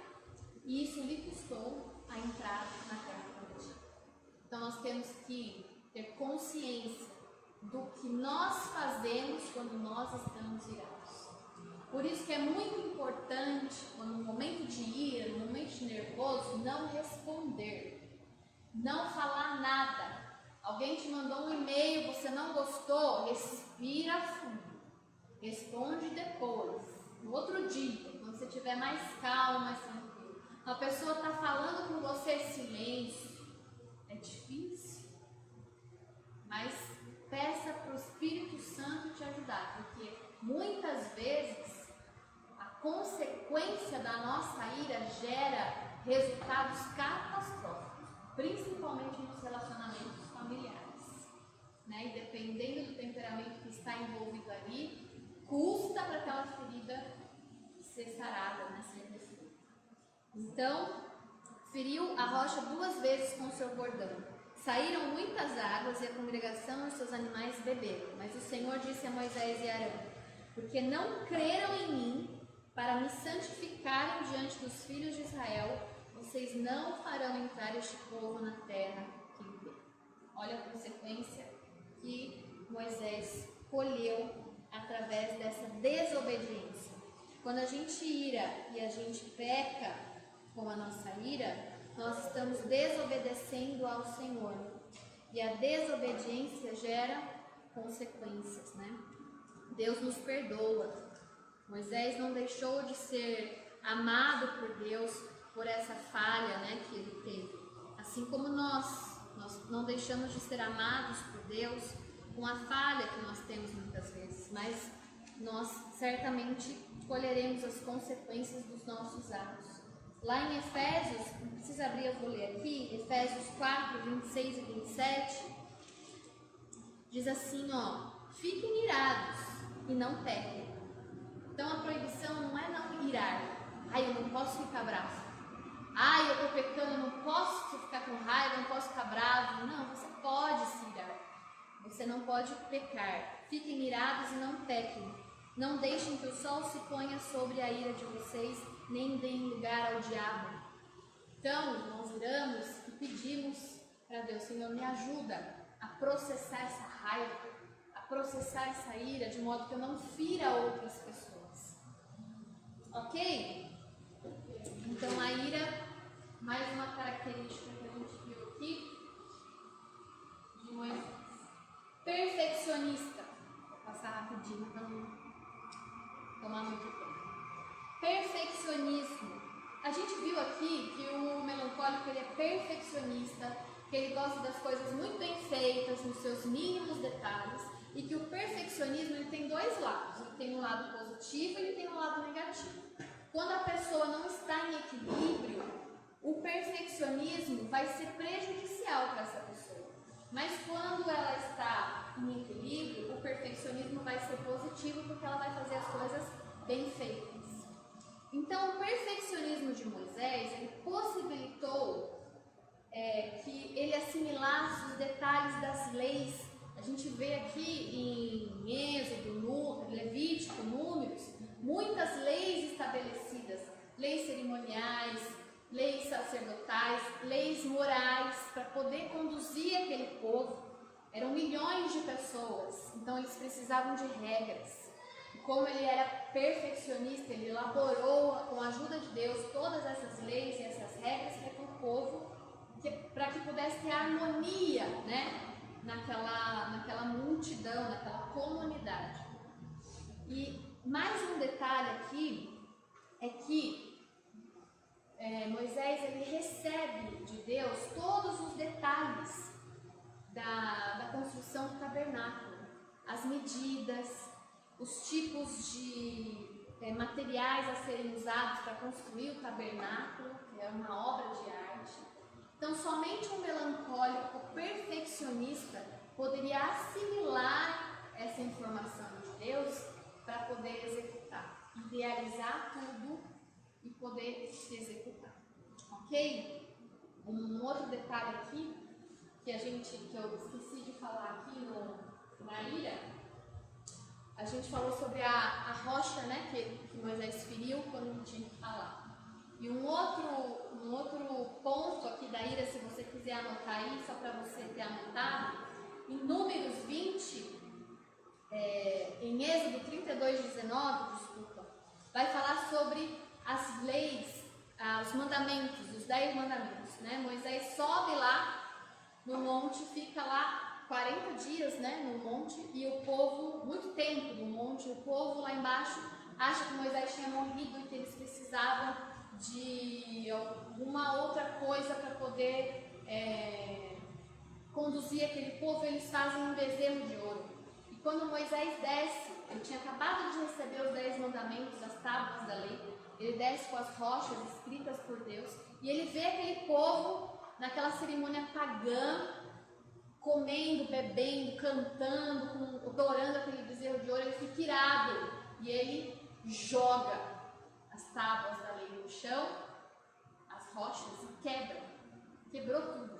A: E isso lhe custou a entrada na terra prometida. Então nós temos que ter consciência do que nós fazemos quando nós estamos irados. Por isso que é muito importante, no momento de ira, no momento de nervoso, não responder, não falar nada. Alguém te mandou um e-mail, você não gostou, respira fundo, responde depois, no outro dia, quando você estiver mais calmo, mais tranquilo. A pessoa está falando com você silêncio, é difícil, mas peça para o Espírito Santo te ajudar, porque muitas vezes a consequência da nossa ira gera resultados catastróficos, principalmente nos relacionamentos familiares, né? E dependendo do temperamento que está envolvido ali, custa para aquela ferida ser sarada, né? Ser refeita. Então, feriu a rocha 2 vezes com seu bordão. Saíram muitas águas e a congregação e os seus animais beberam. Mas o Senhor disse a Moisés e Arão: porque não creram em mim para me santificarem diante dos filhos de Israel, vocês não farão entrar este povo na terra que lhe dei. Olha a consequência que Moisés colheu através dessa desobediência. Quando a gente ira e a gente peca com a nossa ira, nós estamos desobedecendo ao Senhor. E a desobediência gera consequências, né? Deus nos perdoa. Moisés não deixou de ser amado por Deus por essa falha, né, que ele teve. Assim como nós não deixamos de ser amados por Deus com a falha que nós temos muitas vezes, mas nós certamente colheremos as consequências dos nossos atos. Lá em Efésios, não precisa abrir, eu vou ler aqui, Efésios 4, 26 e 27, diz assim, fiquem irados e não pequem. Então a proibição não é não irar. Eu não posso ficar bravo. Eu estou pecando, eu não posso ficar com raiva, eu não posso ficar bravo. Não, você pode se irar. Você não pode pecar. Fiquem irados e não pequem. Não deixem que o sol se ponha sobre a ira de vocês, nem deem lugar ao diabo. Então, nós oramos e pedimos para Deus: Senhor, me ajuda a processar essa raiva, a processar essa ira, de modo que eu não fira outras pessoas. Ok? Então, a ira, mais uma característica que a gente viu aqui de Moisés. Perfeccionista. Vou passar rapidinho para não tomar muito tempo. Perfeccionismo. A gente viu aqui que o melancólico ele é perfeccionista, que ele gosta das coisas muito bem feitas, nos seus mínimos detalhes, e que o perfeccionismo ele tem 2 lados. Ele tem um lado positivo e ele tem um lado negativo. Quando a pessoa não está em equilíbrio, o perfeccionismo vai ser prejudicial para essa pessoa. Mas quando ela está em equilíbrio, o perfeccionismo vai ser positivo, porque ela vai fazer as coisas bem feitas. Então, o perfeccionismo de Moisés, ele possibilitou que ele assimilasse os detalhes das leis. A gente vê aqui em Êxodo, Levítico, Números, muitas leis estabelecidas, leis cerimoniais, leis sacerdotais, leis morais, para poder conduzir aquele povo. Eram milhões de pessoas, então eles precisavam de regras. Como ele era perfeccionista, ele elaborou, com a ajuda de Deus, todas essas leis e essas regras para o povo, para que pudesse ter harmonia, né, naquela multidão, naquela comunidade. E mais um detalhe aqui é que Moisés ele recebe de Deus todos os detalhes da construção do tabernáculo, as medidas, os tipos de materiais a serem usados para construir o tabernáculo, que é uma obra de arte. Então, somente um melancólico perfeccionista poderia assimilar essa informação de Deus para poder executar, idealizar tudo e poder executar. Ok? Um outro detalhe aqui que eu esqueci de falar aqui na ira, a gente falou sobre a rocha, né, que Moisés feriu quando não tinha que falar. E um outro ponto aqui da ira, se você quiser anotar aí, só para você ter anotado, em Números 20, em Êxodo 32:19, vai falar sobre as leis, os mandamentos, os 10 mandamentos, né? Moisés sobe lá no monte, fica lá 40 dias, né, no monte, e o povo, muito tempo no monte, o povo lá embaixo acha que Moisés tinha morrido e que eles precisavam de alguma outra coisa para poder conduzir aquele povo. Eles fazem um bezerro de ouro. E quando Moisés desce, ele tinha acabado de receber os 10 mandamentos, as tábuas da lei, ele desce com as rochas escritas por Deus, e ele vê aquele povo naquela cerimônia pagã, comendo, bebendo, cantando, adorando aquele bezerro de ouro. Ele fica irado e ele joga as tábuas da lei no chão, as rochas, e quebrou tudo.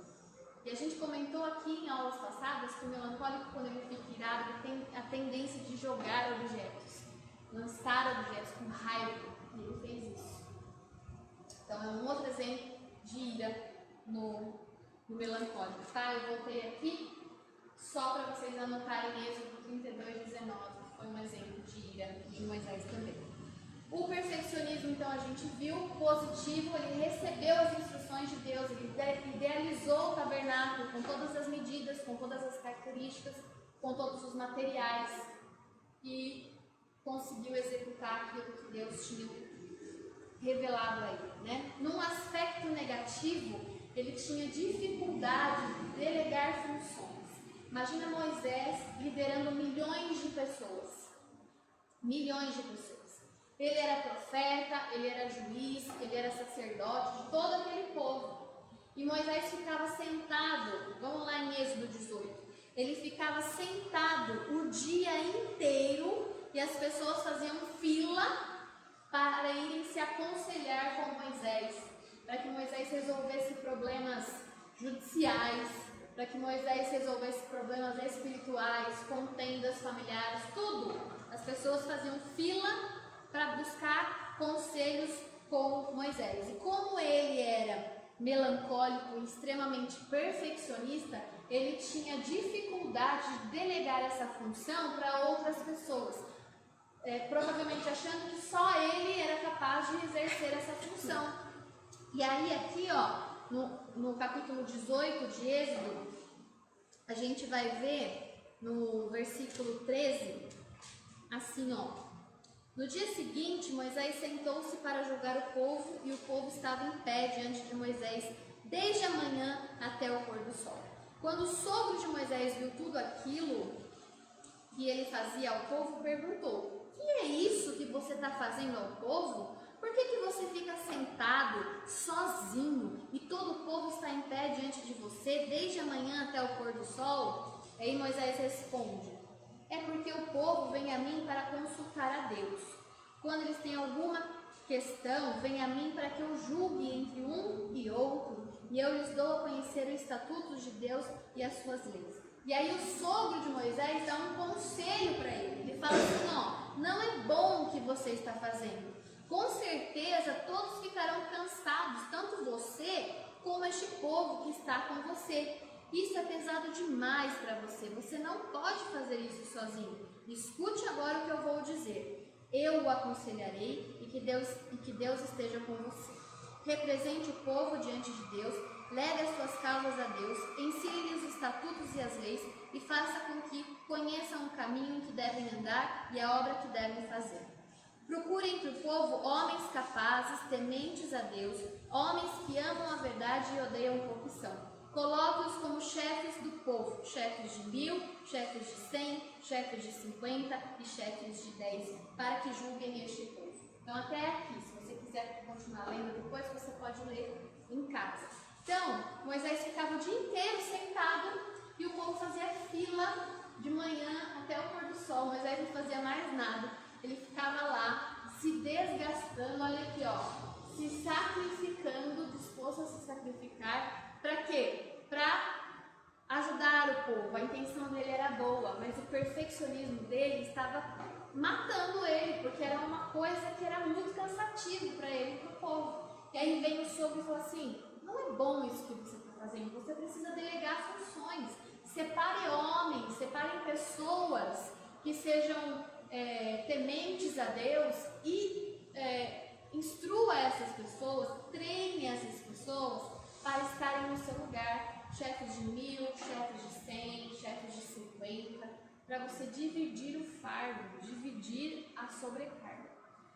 A: E a gente comentou aqui em aulas passadas que o melancólico, quando ele fica irado, ele tem a tendência de jogar objetos, lançar objetos com raiva, e ele fez isso. Então é um outro exemplo de ira no melancólico, tá? Eu voltei aqui só para vocês anotarem Êxodo 32:19, foi um exemplo de ira de Moisés também. O perfeccionismo, então, a gente viu, positivo, ele recebeu as instruções de Deus, ele idealizou o tabernáculo com todas as medidas, com todas as características, com todos os materiais, e conseguiu executar aquilo que Deus tinha revelado a ele, né? Num aspecto negativo, ele tinha dificuldade de delegar funções. Imagina Moisés liderando milhões de pessoas. Milhões de pessoas. Ele era profeta, ele era juiz, ele era sacerdote de todo aquele povo. E Moisés ficava sentado, vamos lá em Êxodo 18. Ele ficava sentado o dia inteiro e as pessoas faziam fila para irem se aconselhar com Moisés, para que Moisés resolvesse problemas judiciais, para que Moisés resolvesse problemas espirituais, contendas familiares, tudo. As pessoas faziam fila para buscar conselhos com Moisés. E como ele era melancólico e extremamente perfeccionista, ele tinha dificuldade de delegar essa função para outras pessoas. Provavelmente achando que só ele era capaz de exercer essa função. E aí aqui, ó, no capítulo 18 de Êxodo, a gente vai ver no versículo 13, assim, ó. No dia seguinte, Moisés sentou-se para julgar o povo, e o povo estava em pé diante de Moisés desde a manhã até o pôr do sol. Quando o sogro de Moisés viu tudo aquilo que ele fazia ao povo, perguntou: "Que é isso que você está fazendo ao povo? Por que você fica sentado, sozinho, e todo o povo está em pé diante de você, desde a manhã até o pôr do sol?" Aí Moisés responde: "É porque o povo vem a mim para consultar a Deus. Quando eles têm alguma questão, vem a mim para que eu julgue entre um e outro, e eu lhes dou a conhecer os estatutos de Deus e as suas leis." E aí o sogro de Moisés dá um conselho para ele. Ele fala assim, ó, não é bom o que você está fazendo. Com certeza todos ficarão cansados, tanto você como este povo que está com você. Isso é pesado demais para você. Você não pode fazer isso sozinho. Escute agora o que eu vou dizer. Eu o aconselharei e que Deus esteja com você. Represente o povo diante de Deus, leve as suas causas a Deus, ensine-lhe os estatutos e as leis e faça com que conheçam o caminho em que devem andar e a obra que devem fazer. Procure entre o povo homens capazes, tementes a Deus, homens que amam a verdade e odeiam corrupção. Coloque-os como chefes do povo, chefes de 1000, chefes de 100, chefes de 50 e chefes de 10, para que julguem este povo. Então, até aqui, se você quiser continuar lendo depois, você pode ler em casa. Então, Moisés ficava o dia inteiro sentado e o povo fazia fila de manhã até o pôr do sol. Moisés não fazia mais nada. Ele ficava lá, se desgastando, olha aqui, ó, se sacrificando, disposto a se sacrificar. Para quê? Para ajudar o povo. A intenção dele era boa, mas o perfeccionismo dele estava matando ele, porque era uma coisa que era muito cansativo para ele e para o povo. E aí vem o sogro e fala assim: não é bom isso que você está fazendo, você precisa delegar funções. Separe homens, separe pessoas que sejam tementes a Deus e instrua essas pessoas, treine essas pessoas para estarem no seu lugar, chefes de 1000, chefes de 100, chefes de 50, para você dividir o fardo, dividir a sobrecarga.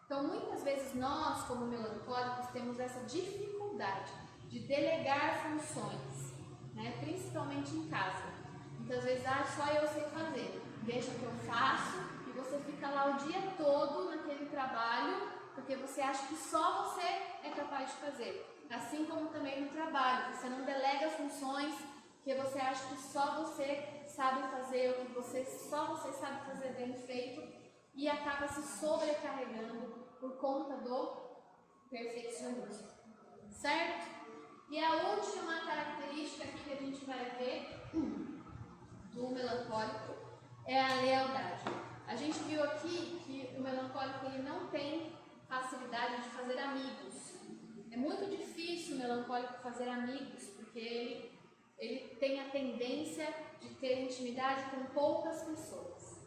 A: Então, muitas vezes nós, como melancólicos, temos essa dificuldade de delegar funções, né? Principalmente em casa. Muitas vezes, só eu sei fazer, deixa que eu faço, e você fica lá o dia todo naquele trabalho, porque você acha que só você é capaz de fazer. Assim como também no trabalho, você não delega funções que você acha que só você sabe fazer, ou que só você sabe fazer bem feito, e acaba se sobrecarregando por conta do perfeccionismo, certo? E a última característica aqui que a gente vai ver do melancólico é a lealdade. A gente viu aqui que o melancólico ele não tem facilidade de fazer amigos. É muito difícil o melancólico fazer amigos, porque ele tem a tendência de ter intimidade com poucas pessoas.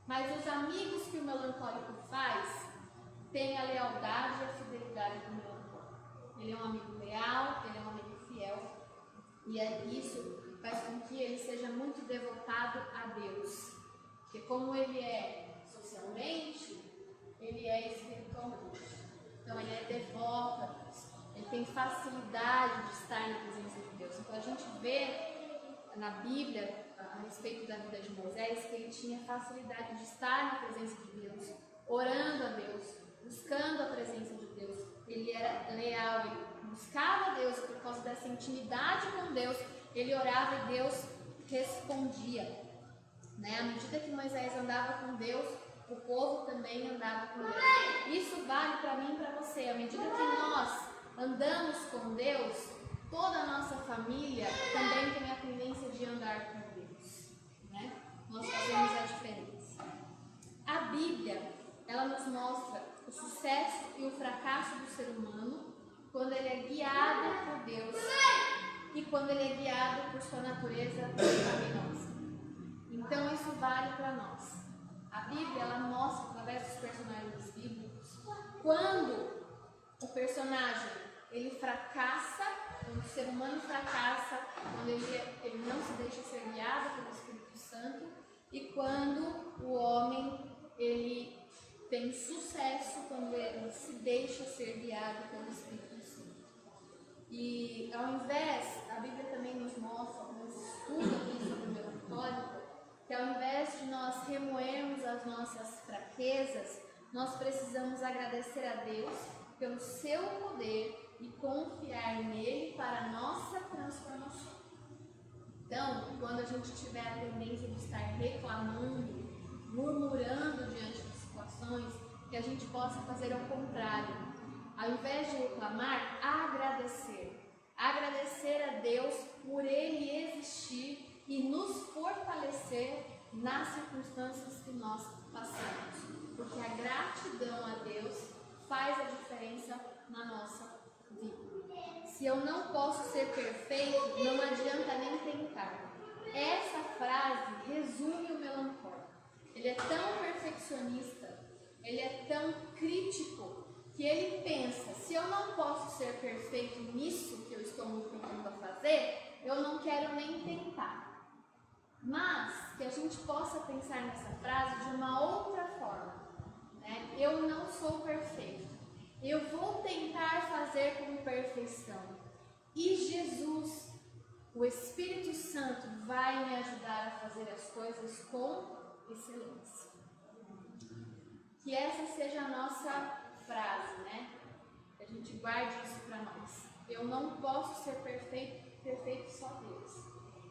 A: Mas os amigos que o melancólico faz têm a lealdade e a fidelidade do melancólico. Ele é um amigo leal, ele é um amigo fiel, e isso faz com que ele seja muito devotado a Deus. Porque como ele é socialmente, ele é espiritualmente. Então ele é devoto a Deus. Ele tem facilidade de estar na presença de Deus. Então a gente vê na Bíblia, a respeito da vida de Moisés, que ele tinha facilidade de estar na presença de Deus, orando a Deus, buscando a presença de Deus. Ele era leal, ele buscava a Deus, por causa dessa intimidade com Deus, ele orava e Deus respondia. Né? À medida que Moisés andava com Deus, o povo também andava com Deus. Isso vale para mim e para você. À medida que nós andamos com Deus, toda a nossa família também tem a tendência de andar com Deus, né? Nós fazemos a diferença. A Bíblia, ela nos mostra o sucesso e o fracasso do ser humano quando ele é guiado por Deus e quando ele é guiado por sua natureza pecaminosa. Então isso vale para nós. A Bíblia, ela mostra através dos personagens bíblicos quando o personagem ele fracassa, quando o ser humano fracassa, quando ele não se deixa ser guiado pelo Espírito Santo, e quando o homem ele tem sucesso, quando ele se deixa ser guiado pelo Espírito Santo. E ao invés, a Bíblia também nos mostra, nos estuda aqui sobre o melancólico, que ao invés de nós remoermos as nossas fraquezas, nós precisamos agradecer a Deus pelo seu poder e confiar nele para a nossa transformação. Então, quando a gente tiver a tendência de estar reclamando, murmurando diante de situações, que a gente possa fazer ao contrário. Ao invés de reclamar, agradecer. Agradecer a Deus por ele existir e nos fortalecer nas circunstâncias que nós passamos. Porque a gratidão a Deus faz a diferença na nossa vida. Se eu não posso ser perfeito, não adianta nem tentar. Essa frase resume o melancólico. Ele é tão perfeccionista, ele é tão crítico, que ele pensa, se eu não posso ser perfeito nisso que eu estou me tentando a fazer, eu não quero nem tentar. Mas que a gente possa pensar nessa frase de uma outra forma. né? Eu não sou perfeito. Eu vou tentar fazer com perfeição. E Jesus, o Espírito Santo, vai me ajudar a fazer as coisas com excelência. Que essa seja a nossa frase, né? Que a gente guarde isso para nós. Eu não posso ser perfeito só Deus.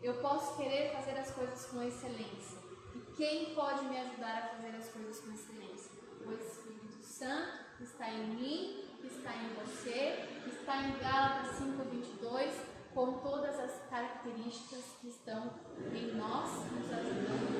A: Eu posso querer fazer as coisas com excelência. E quem pode me ajudar a fazer as coisas com excelência? O Espírito Santo que está em mim, que está em você, que está em Gálatas 5:22, com todas as características que estão em nós, nos ajudando